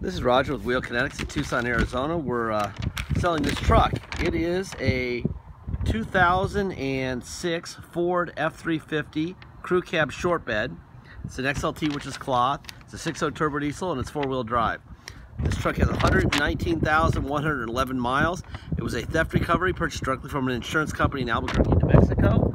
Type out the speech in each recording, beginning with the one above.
This is Roger with Kinetics in Tucson, Arizona. We're selling this truck. It is a 2006 Ford F350 crew cab short bed. It's an XLT, which is cloth. It's a 6.0 turbo diesel and it's 4-wheel drive. This truck has 119,111 miles. It was a theft recovery purchased directly from an insurance company in Albuquerque, New Mexico.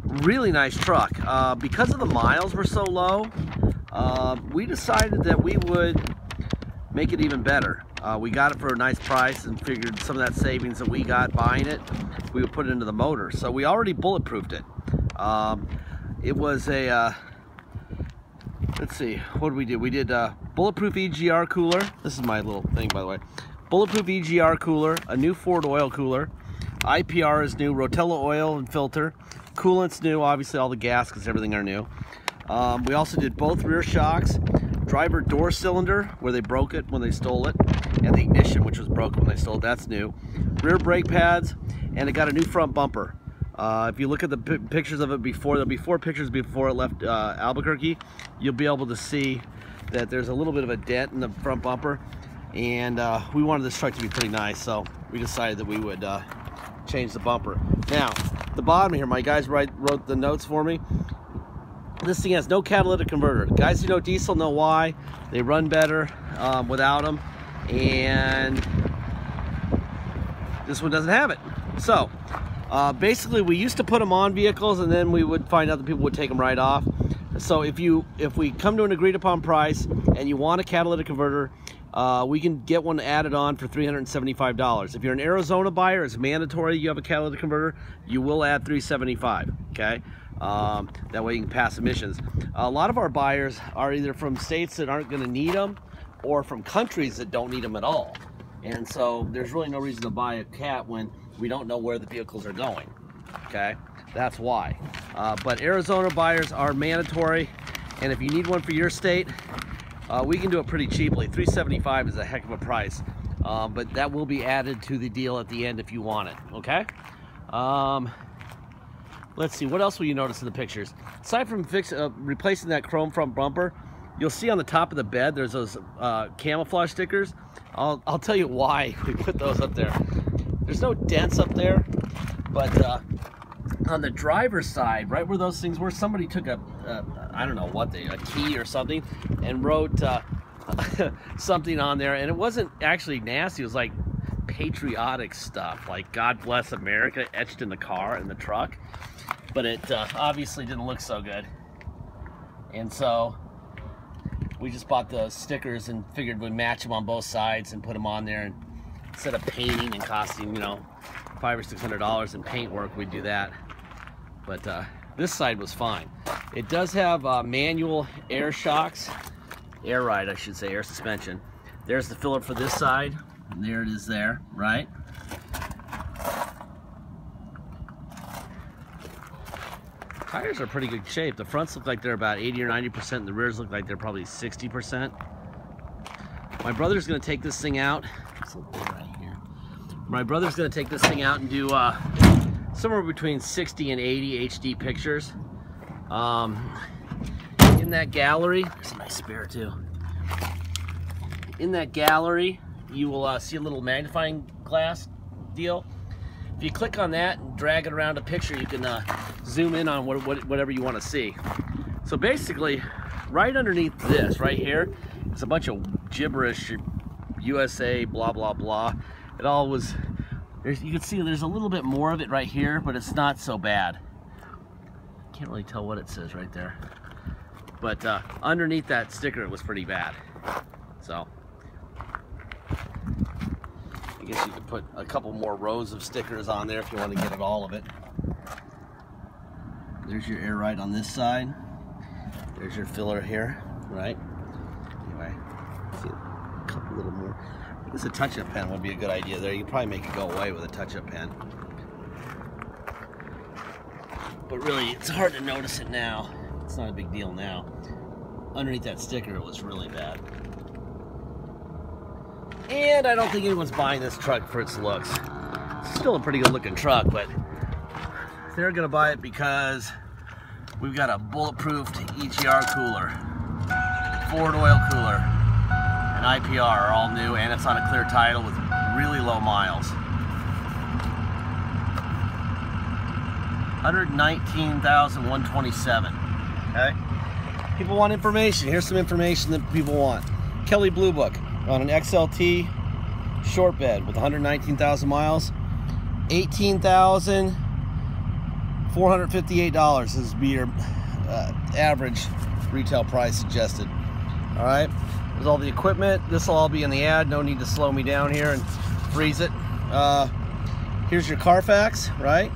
Really nice truck. Because of the miles were so low, we decided that we would make it even better. We got it for a nice price and figured some of that savings that we got buying it, we would put it into the motor. So we already bulletproofed it. It was a, let's see, what did we do? We did bulletproof EGR cooler. This is my little thing, by the way. Bulletproof EGR cooler, a new Ford oil cooler. IPR is new, Rotella oil and filter. Coolant's new, obviously all the gaskets, everything are new. We also did both rear shocks, driver door cylinder, where they broke it when they stole it, and the ignition, which was broken when they stole it, that's new. Rear brake pads, and it got a new front bumper. If you look at the pictures of it before, there'll be 4 pictures before it left Albuquerque, you'll be able to see that there's a little bit of a dent in the front bumper, and we wanted this truck to be pretty nice, so we decided that we would change the bumper. Now, the bottom here, my guys wrote the notes for me. This thing has no catalytic converter. Guys who know diesel know why. They run better without them, and this one doesn't have it. So basically, we used to put them on vehicles, and then we would find out that people would take them right off. So if we come to an agreed upon price and you want a catalytic converter, we can get one added on for $375. If you're an Arizona buyer, it's mandatory you have a catalytic converter. You will add $375. Okay. That way you can pass emissions. A lot of our buyers are either from states that aren't going to need them or from countries that don't need them at all. And so there's really no reason to buy a cat when we don't know where the vehicles are going. Okay, that's why. But Arizona buyers are mandatory, and if you need one for your state, we can do it pretty cheaply. $375 is a heck of a price, but that will be added to the deal at the end if you want it. Okay. Let's see, what else will you notice in the pictures? Aside from replacing that chrome front bumper, you'll see on the top of the bed there's those camouflage stickers. I'll tell you why we put those up there. There's no dents up there, but on the driver's side, right where those things were, somebody took I don't know what a key or something, and wrote something on there, and it wasn't actually nasty. It was like patriotic stuff, like God bless America etched in the car, in the truck. But it obviously didn't look so good, and so we just bought the stickers and figured we'd match them on both sides and put them on there, and instead of painting and costing, you know, $500 or $600 in paint work, we'd do that. But this side was fine. It does have manual air shocks, air ride I should say, air suspension. There's the filler for this side, and there it is there, right? Tires are pretty good shape. The fronts look like they're about 80 or 90%, and the rears look like they're probably 60%. My brother's gonna take this thing out. Right here. My brother's gonna take this thing out and do somewhere between 60 and 80 HD pictures. In that gallery, there's a nice spare too. In that gallery, you will see a little magnifying glass deal. If you click on that and drag it around a picture, you can zoom in on whatever you want to see. So basically, right underneath this, right here, it's a bunch of gibberish, USA, blah, blah, blah. It all was, you can see there's a little bit more of it right here, but it's not so bad. Can't really tell what it says right there. But underneath that sticker, it was pretty bad. So I guess you could put a couple more rows of stickers on there if you want to get at all of it. There's your air ride on this side. There's your filler here, right? Anyway, see a couple little more. I guess a touch-up pen would be a good idea there. You could probably make it go away with a touch-up pen. But really, it's hard to notice it now. It's not a big deal now. Underneath that sticker, it was really bad. And I don't think anyone's buying this truck for its looks. It's still a pretty good looking truck, but they're gonna buy it because we've got a bulletproof EGR cooler, Ford oil cooler. IPR, all new, and it's on a clear title with really low miles. 119,127. Okay. People want information. Here's some information that people want. Kelly Blue Book on an XLT short bed with 119,000 miles. $18,458 is be your average retail price suggested. All right. There's all the equipment. This will all be in the ad. No need to slow me down here and freeze it. Here's your Carfax, right?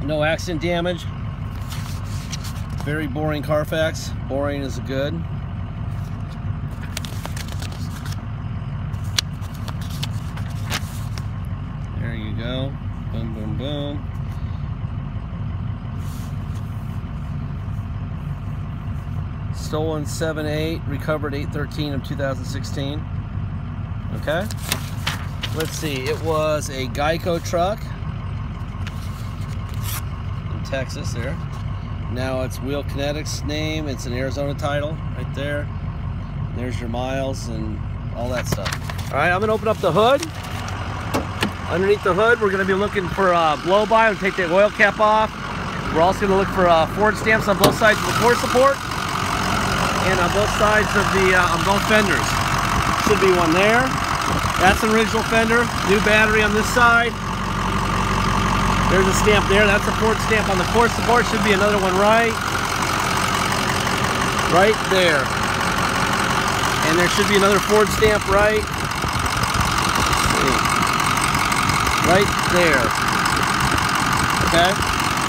No accident damage. Very boring Carfax. Boring is good. There you go. Boom, boom, boom. Stolen 7/8, recovered 8/13 of 2016. Okay. Let's see. It was a Geico truck in Texas there. Now it's Wheel Kinetics name. It's an Arizona title right there. There's your miles and all that stuff. All right, I'm gonna open up the hood. Underneath the hood, we're gonna be looking for a blow-by. We'll take the oil cap off. We're also gonna look for Ford stamps on both sides of the core support and on both sides of the on both fenders. Should be one there. That's an original fender. New battery on this side. There's a stamp there. That's a Ford stamp on the core support. Should be another one right there. And there should be another Ford stamp right there. Okay.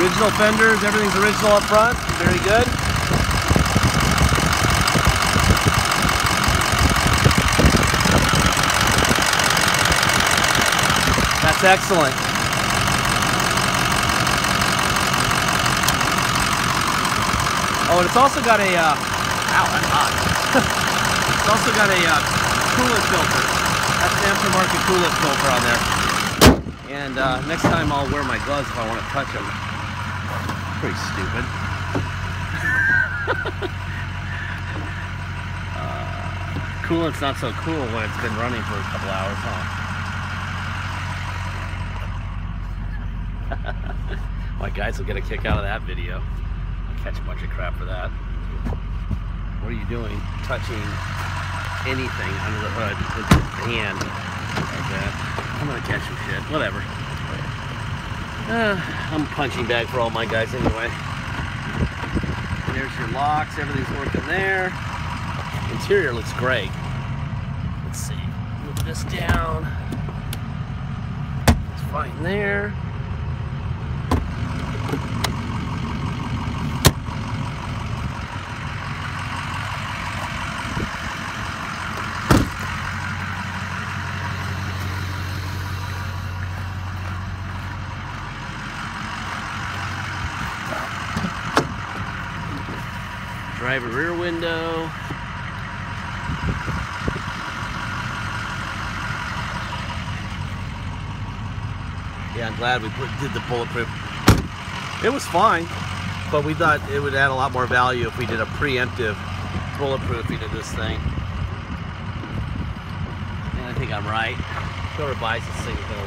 Original fenders. Everything's original up front. Very good. That's excellent. Oh, and it's also got a, ow, that's hot. It's also got a coolant filter. That's an aftermarket coolant filter on there. And next time I'll wear my gloves if I want to touch them. Pretty stupid. Coolant's not so cool when it's been running for a couple hours, huh? My guys will get a kick out of that video. Catch a bunch of crap for that. What are you doing? Touching anything under the hood with your hand like that. I'm gonna catch some shit. Whatever. I'm a punching bag for all my guys anyway. And there's your locks. Everything's working there. Interior looks great. Let's see. Move this down. It's fine there. Driver rear window. Yeah, I'm glad we did the bulletproof. It was fine, but we thought it would add a lot more value if we did a preemptive bulletproofing of this thing. And I think I'm right. Whoever buys this thing is gonna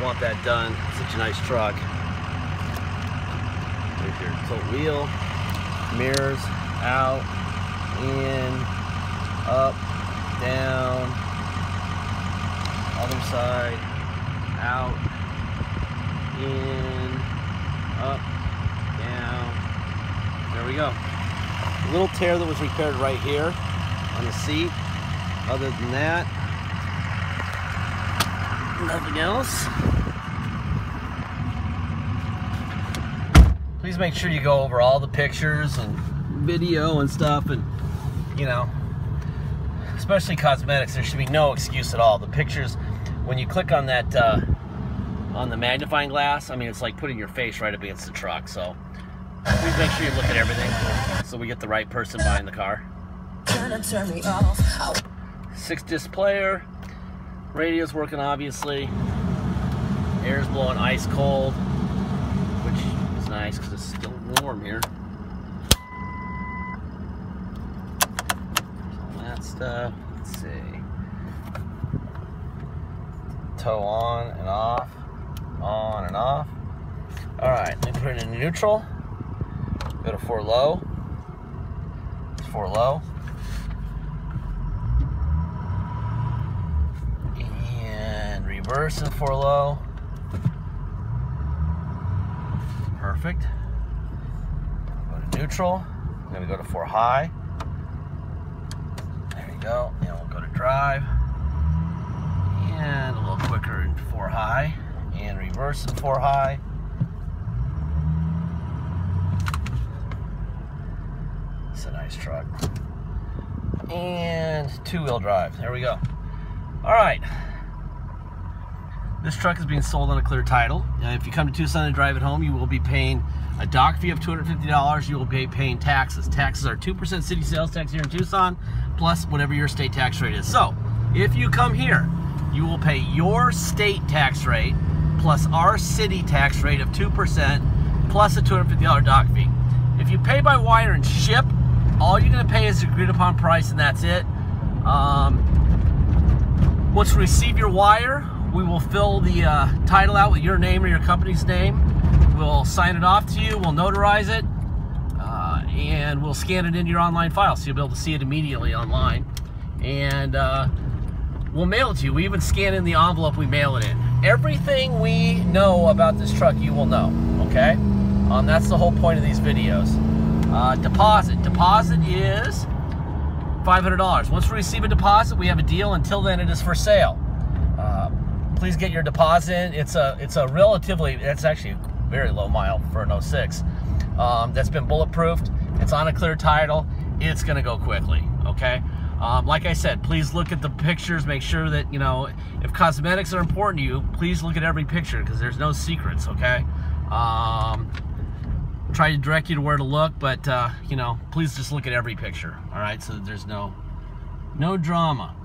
want that done. Such a nice truck. There's your tilt wheel. Mirrors, out, in, up, down, other side, out, in, up, down. There we go. A little tear that was repaired right here on the seat. Other than that, nothing else. Please make sure you go over all the pictures and video and stuff, and you know, especially cosmetics, there should be no excuse at all. The pictures, when you click on that on the magnifying glass, I mean, it's like putting your face right up against the truck. So please make sure you look at everything so we get the right person buying the car. 6-disc player, radio's working obviously, air's blowing ice cold, which is nice because it's still warm here. just, let's see, tow on and off, on and off. All right, let me put it in neutral. Go to 4 low. It's 4 low. And reverse in 4 low. Perfect. Go to neutral. I'm gonna go to 4 high. There you go. And we'll go to drive. And a little quicker in 4 high. And reverse in 4 high. It's a nice truck. And 2-wheel drive. There we go. All right. This truck is being sold on a clear title. If you come to Tucson and drive it home, you will be paying a dock fee of $250. You will be paying taxes. Taxes are 2% city sales tax here in Tucson, plus whatever your state tax rate is. So, if you come here, you will pay your state tax rate plus our city tax rate of 2% plus a $250 dock fee. If you pay by wire and ship, all you're going to pay is the agreed upon price, and that's it. Once we receive your wire, we will fill the title out with your name or your company's name. We'll sign it off to you, we'll notarize it, and we'll scan it into your online file so you'll be able to see it immediately online. And we'll mail it to you. We even scan in the envelope we mail it in. Everything we know about this truck, you will know, okay? That's the whole point of these videos. Deposit. Deposit is $500. Once we receive a deposit, we have a deal. Until then, it is for sale. Please get your deposit in. It's a relatively, it's actually very low mile for an 06. That's been bulletproofed. It's on a clear title. It's going to go quickly, okay? Like I said, please look at the pictures. Make sure that, you know, if cosmetics are important to you, please look at every picture because there's no secrets, okay? Try to direct you to where to look, but, you know, please just look at every picture, all right? So that there's no drama.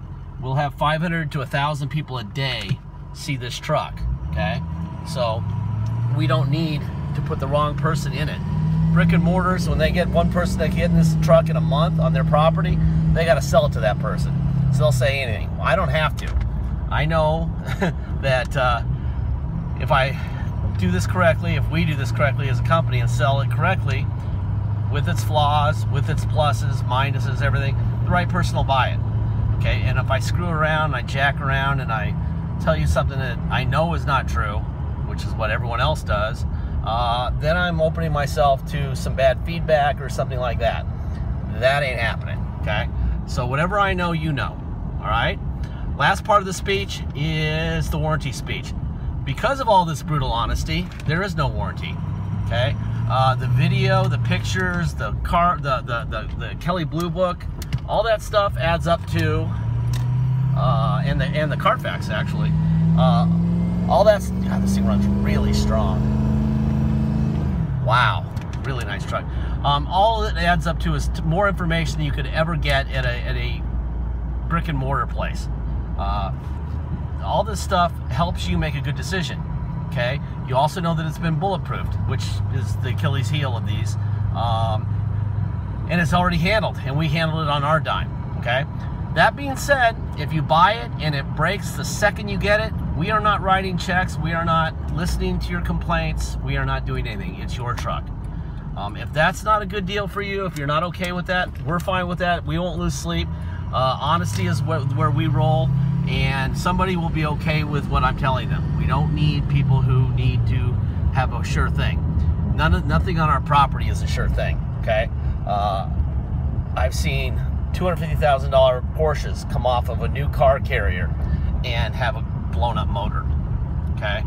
We'll have 500 to 1,000 people a day see this truck, okay? So we don't need to put the wrong person in it. Brick and mortars, when they get one person that get in this truck in a month on their property, they got to sell it to that person. So they'll say anything. Well, I don't have to. I know that if I do this correctly, if we do this correctly as a company and sell it correctly, with its flaws, with its pluses, minuses, everything, the right person will buy it. Okay, and if I screw around, I jack around, and I tell you something that I know is not true, which is what everyone else does, then I'm opening myself to some bad feedback or something like that. That ain't happening, okay? So whatever I know, you know, all right? Last part of the speech is the warranty speech. Because of all this brutal honesty, there is no warranty, okay? The video, the pictures, the Kelly Blue Book, all that stuff adds up to, and the Carfax actually, all that's, God, this thing runs really strong. Wow, really nice truck. All it adds up to is more information than you could ever get at a brick and mortar place. All this stuff helps you make a good decision, okay? You also know that it's been bulletproofed, which is the Achilles heel of these. And it's already handled, and we handled it on our dime, okay? That being said, if you buy it and it breaks the second you get it, we are not writing checks, we are not listening to your complaints, we are not doing anything. It's your truck. If that's not a good deal for you, if you're not okay with that, we're fine with that. We won't lose sleep. Honesty is where we roll, and somebody will be okay with what I'm telling them. We don't need people who need to have a sure thing. Nothing on our property is a sure thing, okay? I've seen $250,000 Porsches come off of a new car carrier and have a blown up motor, okay?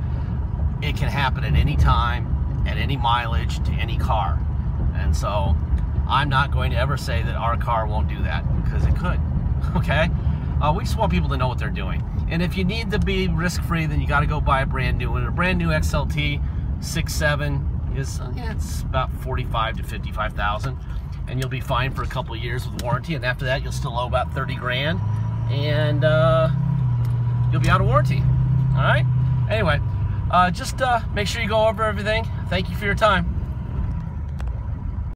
It can happen at any time, at any mileage, to any car. And so I'm not going to ever say that our car won't do that, because it could, okay? We just want people to know what they're doing. And if you need to be risk-free, then you got to go buy a brand new one. A brand new XLT 6.7 is, it's about $45,000 to $55,000, and you'll be fine for a couple of years with warranty. And after that, you'll still owe about 30 grand, and you'll be out of warranty. All right. Anyway, just make sure you go over everything. Thank you for your time.